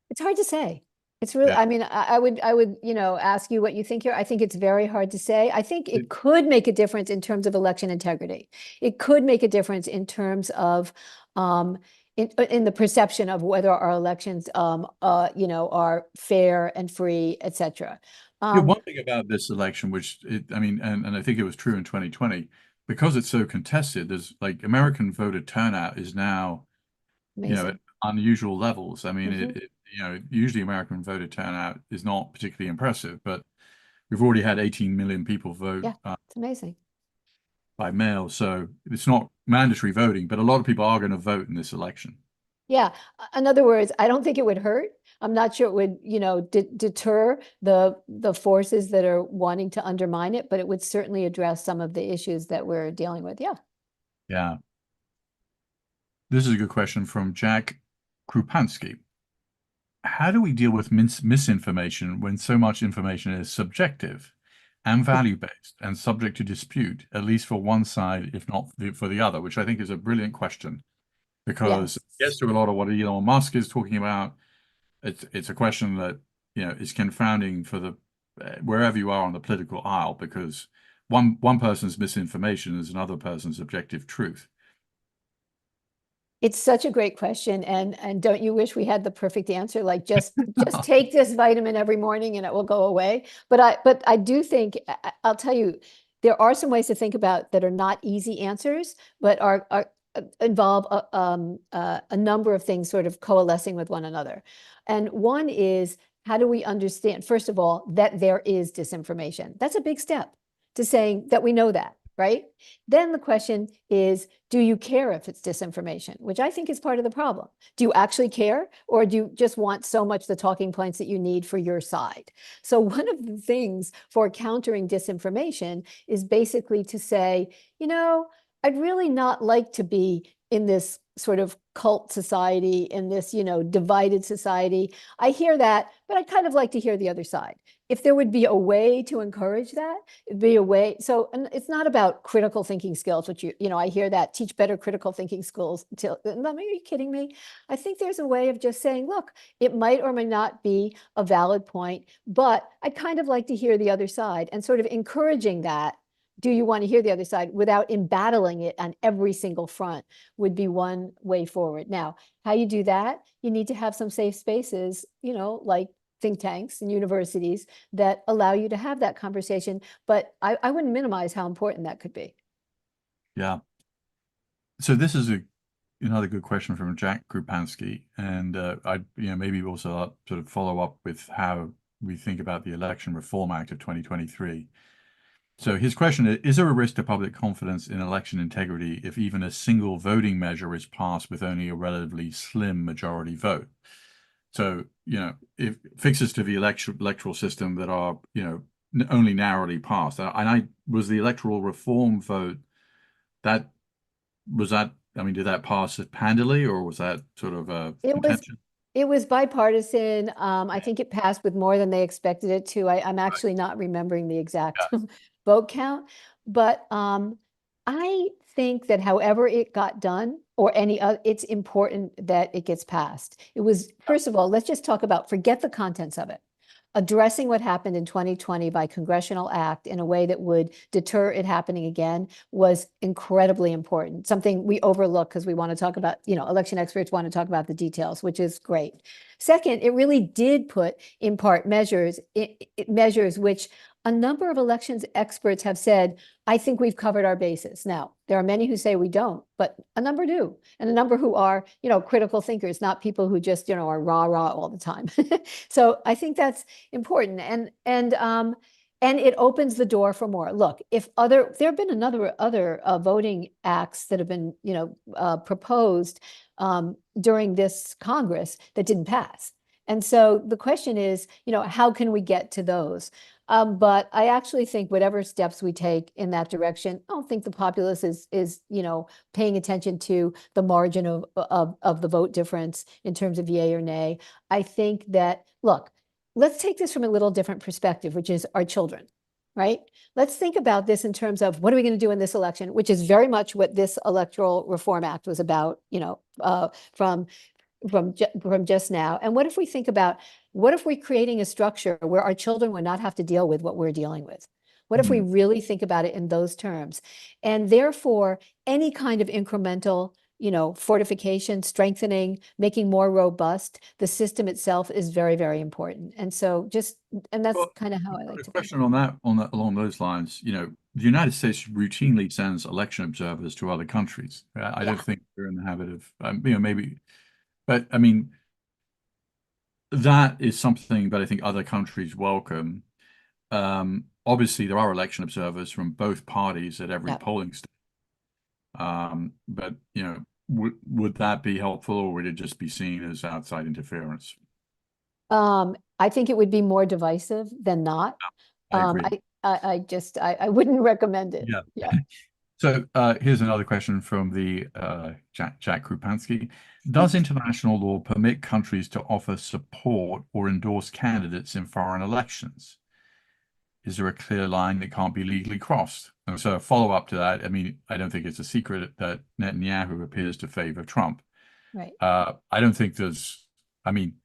It's hard to say. It's really, Yeah. I mean, I would, ask you what you think here. I think it's very hard to say. I think it could make a difference in terms of election integrity. It could make a difference in terms of, in the perception of whether our elections, are fair and free, et cetera. Yeah, one thing about this election, I mean, and I think it was true in 2020, because it's so contested, there's like American voter turnout is now, at Amazing. unusual levels. I mean, Mhm. usually American voter turnout is not particularly impressive, but we've already had 18 million people vote Yeah, it's amazing. by mail, so it's not mandatory voting, but a lot of people are going to vote in this election. Yeah. In other words, I don't think it would hurt. I'm not sure it would, deter the forces that are wanting to undermine it, but it would certainly address some of the issues that we're dealing with. Yeah. Yeah. This is a good question from Jack Krupansky. How do we deal with misinformation when so much information is subjective and value-based and subject to dispute, at least for one side, if not for the other, which I think is a brilliant question because Yes. it gets to a lot of what Elon Musk is talking about. It's a question that, is confounding for the wherever you are on the political aisle because one person's misinformation is another person's objective truth. It's such a great question. And don't you wish we had the perfect answer? Like just take this vitamin every morning and it will go away. But I do think I'll tell you, there are some ways to think about that are not easy answers, but are involve a number of things sort of coalescing with one another. And one is, how do we understand, first of all, that there is disinformation? That's a big step to saying that we know that. right? Then the question is, do you care if it's disinformation? Which I think is part of the problem. Do you actually care, or do you just want so much the talking points that you need for your side? So one of the things for countering disinformation is basically to say, I'd really not like to be in this sort of cult society, in this, divided society. I hear that, but I'd kind of like to hear the other side. If there would be a way to encourage that, it'd be a way. So, and it's not about critical thinking skills, which I hear that, teach better critical thinking skills. Are you kidding me? I think there's a way of just saying, look, it might or may not be a valid point, but I'd kind of like to hear the other side, and sort of encouraging that. Do you want to hear the other side without embattling it on every single front would be one way forward. Now, how you do that, you need to have some safe spaces, like think tanks and universities that allow you to have that conversation. But I wouldn't minimize how important that could be. Yeah. So this is another good question from Jack Krupansky, and I maybe also sort of follow up with how we think about the Election Reform Act of 2023. So his question is there a risk to public confidence in election integrity if even a single voting measure is passed with only a relatively slim majority vote? So, if fixes to the electoral system that are, only narrowly passed, and I was the electoral reform vote that I mean, did that pass handily, or was that sort of a It was contention? it was bipartisan. I think it passed with more than they expected it to. I'm actually not remembering the exact vote count, but I think that however it got done, or any other, it's important that it gets passed. It was, first of all, let's just talk about, forget the contents of it. Addressing what happened in 2020 by congressional act in a way that would deter it happening again was incredibly important. Something we overlook because we want to talk about, election experts want to talk about the details, which is great. Second, it really did put in part measures which a number of elections experts have said, I think we've covered our bases. Now, there are many who say we don't, but a number do. And a number who are, critical thinkers, not people who just, are rah all the time. So I think that's important. And it opens the door for more. Look, there have been other voting acts that have been, proposed during this Congress that didn't pass. And so the question is, how can we get to those? But I actually think whatever steps we take in that direction, I don't think the populace is paying attention to the margin of the vote difference in terms of yay or nay. I think that, look, let's take this from a little different perspective, which is our children, right? Let's think about this in terms of what are we going to do in this election, which is very much what this Electoral Reform Act was about, from just now. And what if we think about, what if we're creating a structure where our children would not have to deal with what we're dealing with? What if we really think about it in those terms? And therefore, any kind of incremental, fortification, strengthening, making more robust the system itself is very, very important. And so and that's Well, kind of how I got like a to think. question on that, along those lines. The United States routinely sends election observers to other countries. I Yeah. don't think we're in the habit of, maybe, but I mean, that is something that I think other countries welcome. Obviously, there are election observers from both parties at every Yeah. polling station. But would that be helpful, or would it just be seen as outside interference? I think it would be more divisive than not. I agree. I wouldn't recommend it. Yeah. Yeah. So here's another question from the Jack Krupansky. Does international law permit countries to offer support or endorse candidates in foreign elections? Is there a clear line that can't be legally crossed? And so a follow-up to that, I mean, I don't think it's a secret that Netanyahu appears to favor Trump. Right. I don't think I mean,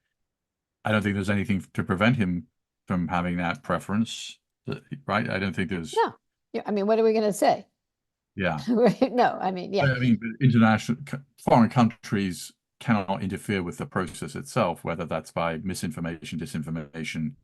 I don't think there's anything to prevent him from having that preference, right? I don't think there's, No. Yeah. I mean, what are we going to say? yeah. Right. No, I mean, yeah. I mean, foreign countries cannot interfere with the process itself, whether that's by misinformation, disinformation,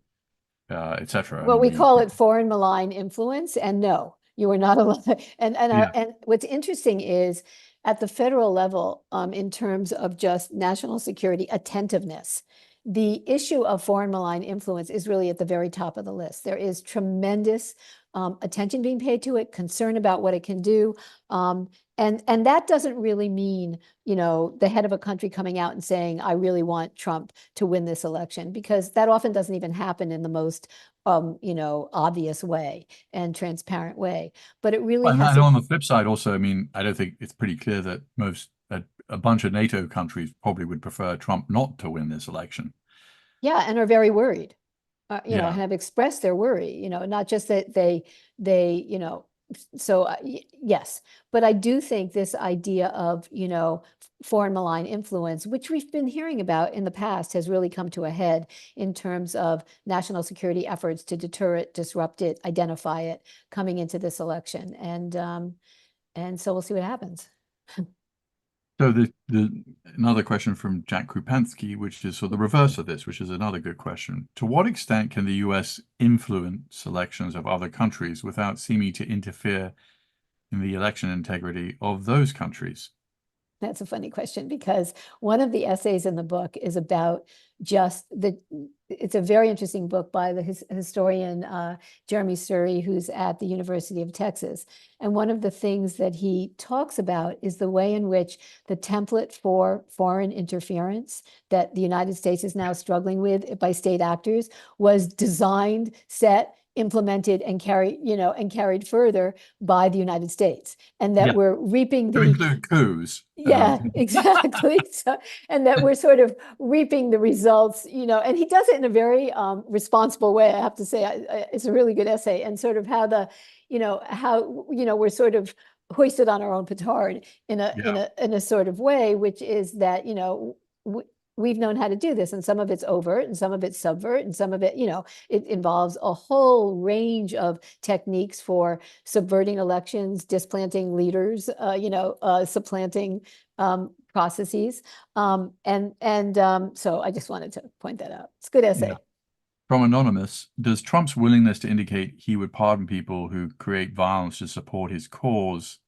etc. I Well, mean, we call it foreign malign influence, and no, you are not allowed. yeah, And what's interesting is at the federal level, in terms of just national security attentiveness, the issue of foreign malign influence is really at the very top of the list. There is tremendous attention being paid to it, concern about what it can do. And that doesn't really mean, the head of a country coming out and saying, I really want Trump to win this election, because that often doesn't even happen in the most, obvious way and transparent way. But it really And has and to, on the flip side, also, I mean, I don't think it's pretty clear that a bunch of NATO countries probably would prefer Trump not to win this election. yeah, and are very worried. And Yeah. have expressed their worry, not just that they, so yes, but I do think this idea of, foreign malign influence, which we've been hearing about in the past, has really come to a head in terms of national security efforts to deter it, disrupt it, identify it coming into this election. And so we'll see what happens. So the another question from Jack Krupansky, which is sort of the reverse of this, which is another good question. To what extent can the US influence elections of other countries without seeming to interfere in the election integrity of those countries? That's a funny question, because one of the essays in the book is about it's a very interesting book by the historian Jeremy Surrey, who's at the University of Texas. And one of the things that he talks about is the way in which the template for foreign interference that the United States is now struggling with by state actors was designed, set, implemented, and carried further by the United States, and that Yeah. we're reaping To the include coups. yeah, exactly. So, and that we're sort of reaping the results, and he does it in a very responsible way, I have to say. It's a really good essay, and sort of how we're sort of hoisted on our own petard Yeah. in a sort of way, which is that, we've known how to do this, and some of it's overt and some of it's subvert, and some of it, it involves a whole range of techniques for subverting elections, displanting leaders, supplanting processes. So I just wanted to point that out. It's a good Yeah. essay. From Anonymous, does Trump's willingness to indicate he would pardon people who create violence to support his cause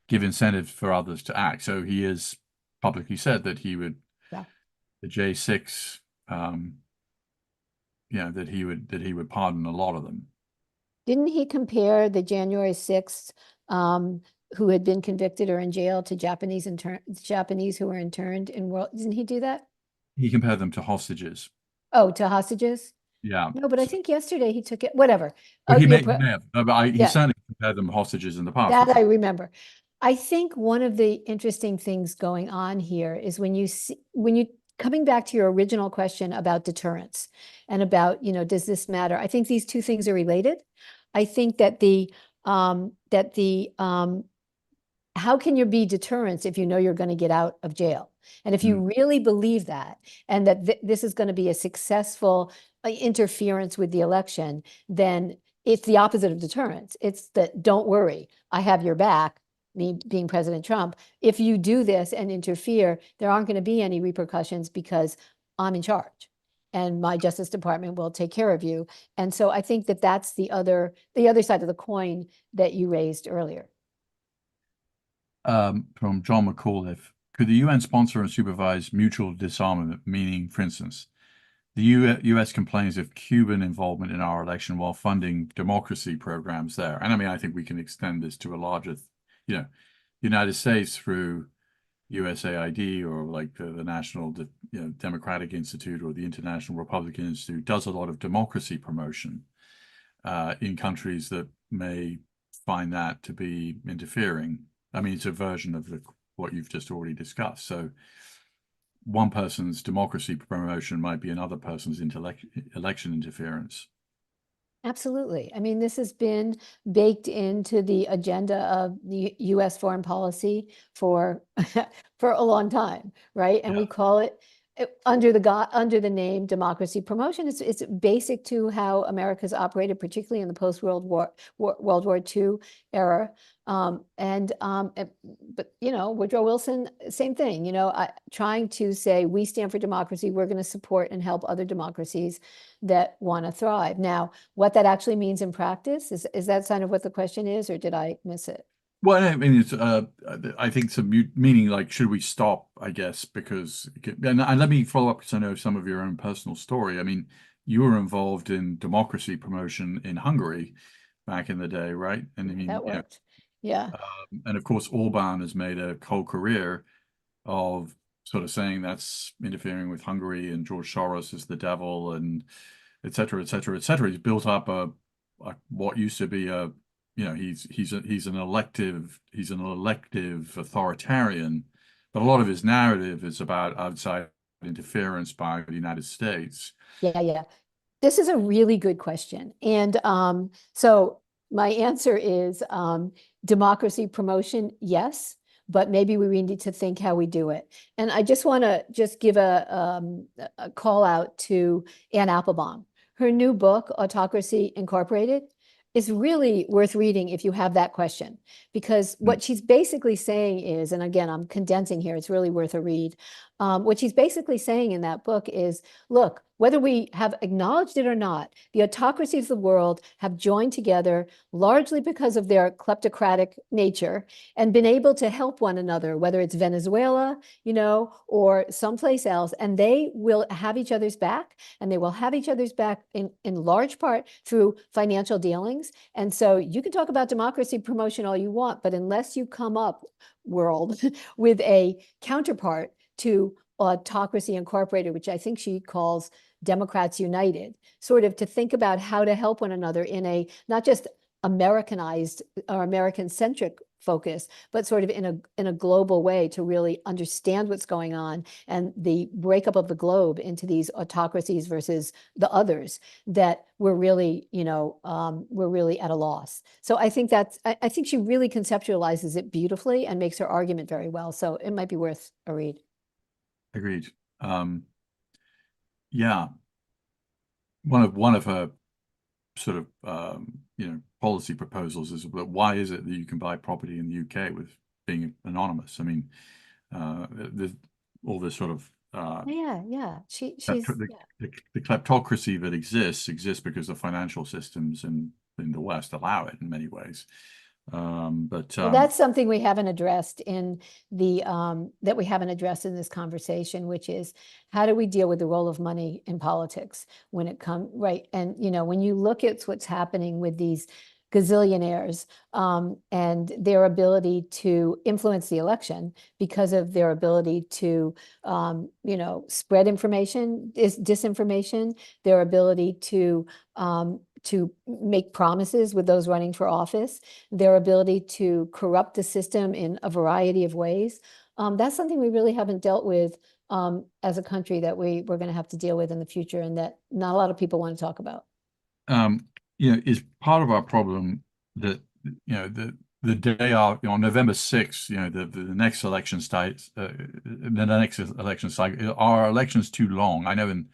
give incentives for others to act? So he has publicly said that he would, Yeah. the J6, that he would pardon a lot of them. Didn't he compare the January 6th who had been convicted or in jail to Japanese who were interned in world? Didn't he do that? He compared them to hostages. Oh, to hostages? Yeah. No, but I So, think yesterday he took it, whatever. but he You're may, he may have. No, but he yeah, certainly compared them to hostages in the past, that which I is remember. I think one of the interesting things going on here is when you coming back to your original question about deterrence and about, does this matter? I think these two things are related. I think that how can you be deterrence if you know you're going to get out of jail? And if you Mm. really believe that, and that this is going to be a successful interference with the election, then it's the opposite of deterrence. It's that, don't worry, I have your back, me being President Trump. If you do this and interfere, there aren't going to be any repercussions because I'm in charge and my Justice Department will take care of you. And so I think that that's the other side of the coin that you raised earlier. From John McAuliffe, could the UN sponsor and supervise mutual disarmament? Meaning, for instance, the US complains of Cuban involvement in our election while funding democracy programs there. And I mean, I think we can extend this to a larger, the United States through USAID or like the National Democratic Institute or the International Republican Institute does a lot of democracy promotion in countries that may find that to be interfering. I mean, it's a version of what you've just already discussed. So one person's democracy promotion might be another person's election interference. Absolutely. I mean, this has been baked into the agenda of the US foreign policy for for a long time, right? And Yeah. we call it under the name democracy promotion. It's basic to how America's operated, particularly in the post World War II era. But Woodrow Wilson, same thing. Trying to say we stand for democracy. We're going to support and help other democracies that want to thrive. Now, what that actually means in practice is that kind of what the question is, or did I miss it? Well, I mean, I think some meaning like, should we stop, I guess, because, and let me follow up because I know some of your own personal story. I mean, you were involved in democracy promotion in Hungary, back in the day, right? And I mean, That worked. Yeah. and of course, Orban has made a whole career of sort of saying that's interfering with Hungary and George Soros is the devil and et cetera, et cetera, et cetera. He's built up a what used to be a, he's an elective authoritarian, but a lot of his narrative is about outside interference by the United States. Yeah, yeah. This is a really good question. And so my answer is democracy promotion, yes, but maybe we need to think how we do it. And I just want to just give a call out to Anne Applebaum. Her new book, Autocracy Incorporated, is really worth reading if you have that question, because what she's basically saying is, and again, I'm condensing here, it's really worth a read. What she's basically saying in that book is, look, whether we have acknowledged it or not, the autocracies of the world have joined together largely because of their kleptocratic nature and been able to help one another, whether it's Venezuela, or someplace else, and they will have each other's back, and they will have each other's back in large part through financial dealings. And so you can talk about democracy promotion all you want, but unless you come up, world, with a counterpart to Autocracy Incorporated, which I think she calls Democrats United, sort of to think about how to help one another in a not just Americanized or American-centric focus, but sort of in a global way to really understand what's going on and the breakup of the globe into these autocracies versus the others, that we're really, we're really at a loss. So I think I think she really conceptualizes it beautifully and makes her argument very well. So it might be worth a read. Agreed. Yeah, one of her sort of policy proposals is that why is it that you can buy property in the UK with being anonymous? I mean, there's all this sort of Yeah, yeah. the, the kleptocracy that exists because the financial systems in the West allow it in many ways. Well, that's something we haven't addressed in that we haven't addressed in this conversation, which is how do we deal with the role of money in politics when it comes, right? And, when you look at what's happening with these gazillionaires and their ability to influence the election because of their ability to, spread information, disinformation, their ability to make promises with those running for office, their ability to corrupt the system in a variety of ways. That's something we really haven't dealt with as a country that we're going to have to deal with in the future, and that not a lot of people want to talk about. Is part of our problem that, the day on November 6th, the next election starts, the next election cycle, are elections too long? I know in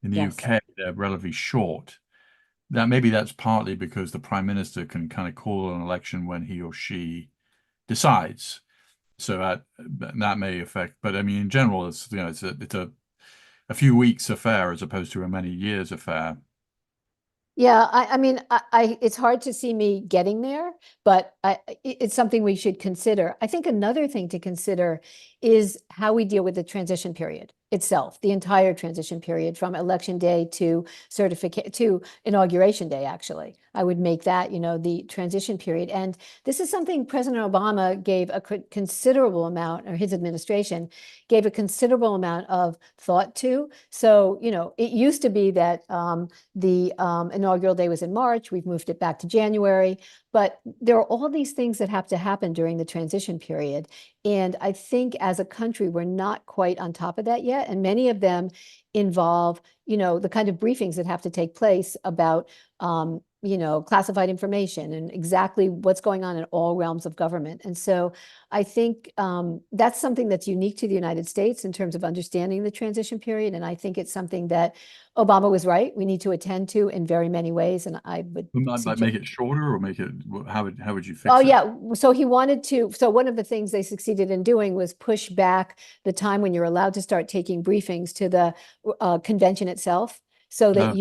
the Yes. UK, they're relatively short. Maybe that's partly because the prime minister can kind of call an election when he or she decides. So that may affect, but I mean, in general, it's a few weeks affair as opposed to a many years affair. Yeah, I mean, it's hard to see me getting there, but it's something we should consider. I think another thing to consider is how we deal with the transition period itself, the entire transition period from election day to inauguration day, actually. I would make that, the transition period. And this is something President Obama gave a considerable amount, or his administration gave a considerable amount of thought to. So, it used to be that the inaugural day was in March. We've moved it back to January. But there are all these things that have to happen during the transition period. And I think as a country, we're not quite on top of that yet. And many of them involve, the kind of briefings that have to take place about, classified information and exactly what's going on in all realms of government. And so I think that's something that's unique to the United States in terms of understanding the transition period. And I think it's something that Obama was right. We need to attend to in very many ways. And I would Like make it shorter or make it, how would you Oh, fix it? yeah. So he wanted to, so one of the things they succeeded in doing was push back the time when you're allowed to start taking briefings to the convention itself, so that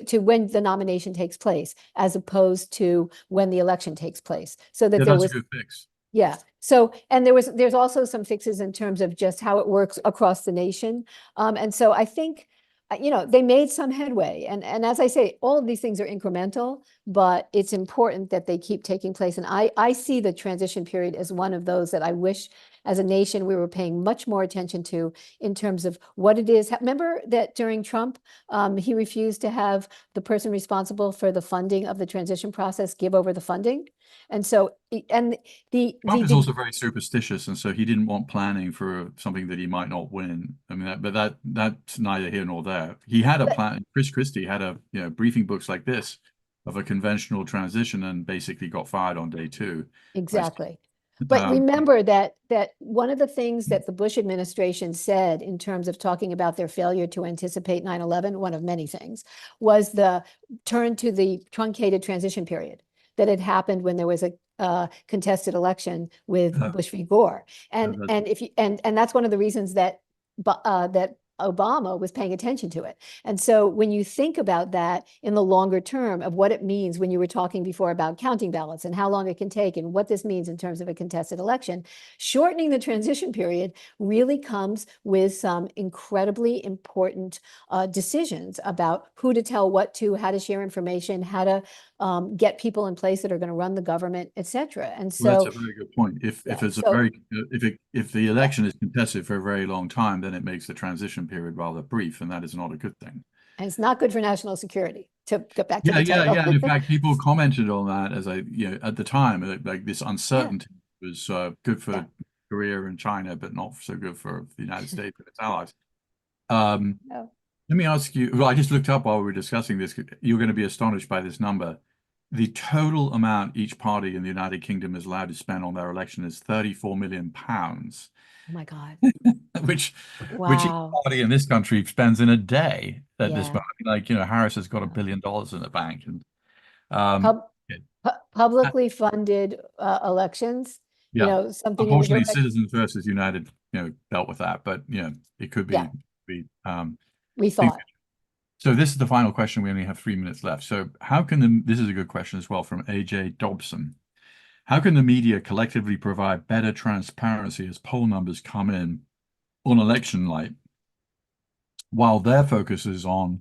to when the nomination takes place, as opposed to when the election takes place. So that Yeah, there that's a was, good fix. yeah. So, and there's also some fixes in terms of just how it works across the nation. And so I think they made some headway. And as I say, all of these things are incremental, but it's important that they keep taking place. And I see the transition period as one of those that I wish as a nation we were paying much more attention to in terms of what it is. Remember that during Trump, he refused to have the person responsible for the funding of the transition process give over the funding. And so, and Trump is also very superstitious, and so he didn't want planning for something that he might not win. I mean, that's neither here nor there. He had a plan. Chris Christie had briefing books like this of a conventional transition, and basically got fired on day two. Exactly. But Um, remember that one of the things that the Bush administration said in terms of talking about their failure to anticipate 9/11, one of many things, was the turn to the truncated transition period that had happened when there was a contested election with Bush v. Gore. And that's one of the reasons that that Obama was paying attention to it. And so when you think about that in the longer term of what it means, when you were talking before about counting ballots and how long it can take and what this means in terms of a contested election, shortening the transition period really comes with some incredibly important decisions about who to tell what to, how to share information, how to get people in place that are going to run the government, et cetera. And well, that's so, a very good point. If yeah, it's a so very if the yeah, election is contested for a very long time, then it makes the transition period rather brief, and that is not a good thing. and it's not good for national security, to get back to Yeah, the yeah, title. yeah. And in fact, people commented on that as at the time, like this Yeah, uncertainty was good yeah, for Korea and China, but not so good for the United States and its allies. Um, no. Let me ask you, well, I just looked up while we were discussing this. You're going to be astonished by this number. The total amount each party in the United Kingdom is allowed to spend on their election is 34 million pounds, Oh my God. which each Wow. party in this country spends in a day at this Yeah. moment. Like, Harris has got Yeah. $1 billion in the bank. And um, Pub yeah, publicly funded elections, yeah. something in the Unfortunately, direct. Citizens versus United, dealt with that, but it could Yeah, be we things. thought. So this is the final question. We only have 3 minutes left. So this is a good question as well from AJ Dobson. How can the media collectively provide better transparency as poll numbers come in on election night, while their focus is on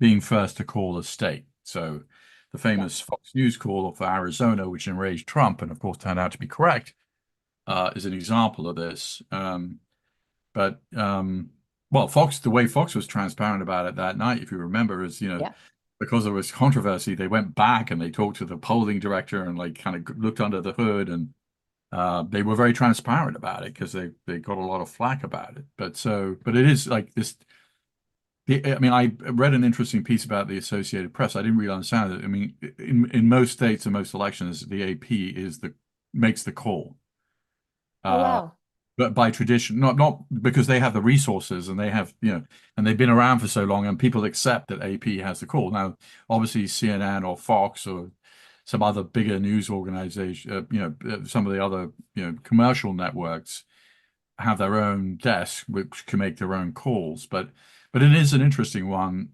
being first to call a state? So the Yeah. famous Fox News call for Arizona, which enraged Trump and of course turned out to be correct, is an example of this. But well, the way Fox was transparent about it that night, if you remember, is Yeah. because there was controversy, they went back and they talked to the polling director and like kind of looked under the hood, and they were very transparent about it because they got a lot of flack about it. But it is like this. I mean, I read an interesting piece about the Associated Press. I didn't really understand it. I mean, in most states and most elections, the AP makes the call. Oh, Uh, wow. but by tradition, not because they have the resources and they have, and they've been around for so long, and people accept that AP has the call. Now, obviously, CNN or Fox or some other bigger news organization, some of the other, commercial networks have their own desk which can make their own calls. But it is an interesting one,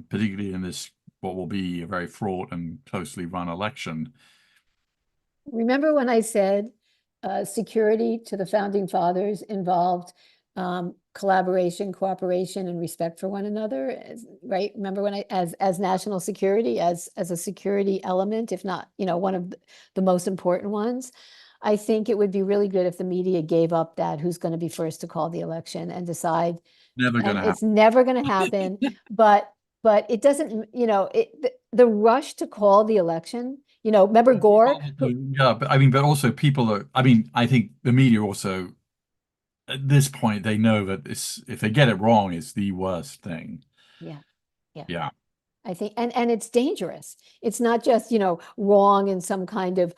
particularly in this what will be a very fraught and closely run election. Remember when I said security to the founding fathers involved collaboration, cooperation, and respect for one another, right? Remember when as national security, as a security element, if not, one of the most important ones. I think it would be really good if the media gave up that who's going to be first to call the election and decide, Never going and to it's happen. never going to happen. But it doesn't, the rush to call the election, remember Gore, who, Yeah, but I mean, but also people are, I mean, I think the media also, at this point, they know that if they get it wrong, it's the worst thing. yeah, yeah. Yeah. I think, and it's dangerous. It's not just, wrong in some kind of,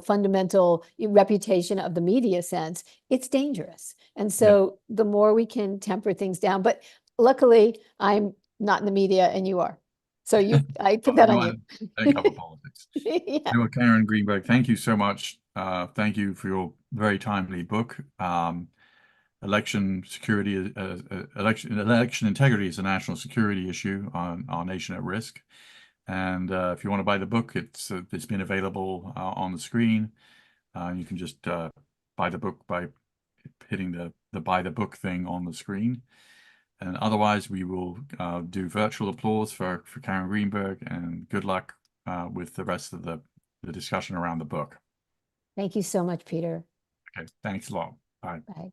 fundamental reputation of the media sense. It's dangerous. And Yeah. so the more we can temper things down, but luckily I'm not in the media and you are. So I put Well, that on you. I don't cover politics. Yeah. Anyway, Karen Greenberg, thank you so much. Thank you for your very timely book. Election security, election integrity is a national security issue on our nation at risk. And if you want to buy the book, it's been available on the screen. You can just buy the book by hitting the buy the book thing on the screen. And otherwise, we will do virtual applause for Karen Greenberg, and good luck with the rest of the discussion around the book. Thank you so much, Peter. Okay, thanks a lot. Bye. Bye.